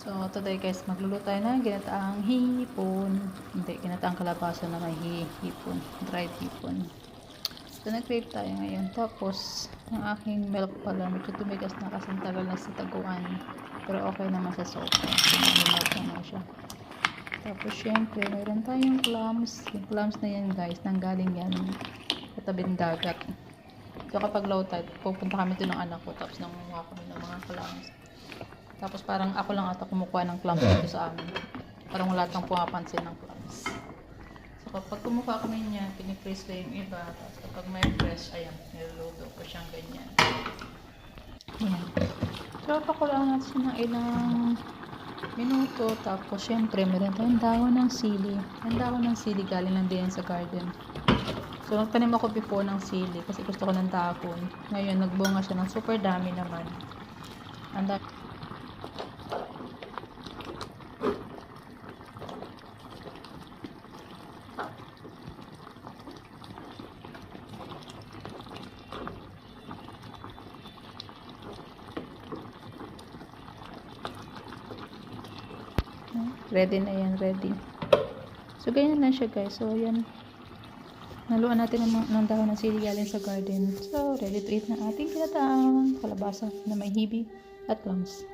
So, today guys, magluluto tayo ng ginataang hipon. Hindi, ginataang kalabasa na may hipon. Dried hipon. So, nag-crave tayo ngayon. Tapos, ang aking milk pala, medyo tumigas na kasi tagal na sa taguan. Pero okay naman sa sopa. Minimilk naman siya. Tapos, syempre, mayroon tayong clams. Yung clams na yan guys, nanggaling yan sa tabing dagat. So, kapag low tide, pupunta kami doon ng anak ko. Tapos, nangunguha kami ng mga clams. Tapos parang ako lang ata kumukuha ng clams dito sa amin. Parang wala tang pumapansin ng clams. So kapag kumukuha kami niya, pinipres ko yung iba. Tapos kapag may fresh, ayan, niluluto ko siyang ganyan. Ayan. So pakulaan natin siya ng ilang minuto. Tapos syempre, meron tayong dahon ng sili. Ang dahon ng sili galing lang din sa garden. So nagtanim ako before ng sili kasi gusto ko ng dahon. Ngayon, nagbunga siya ng super dami naman. Ang dami. Ready na yan, ready. So, ganyan lang siya guys. So, yan. Naluan natin ng dahon ng sili galing sa garden. So, ready to eat na ating kinataang kalabasa na may hibi at clams.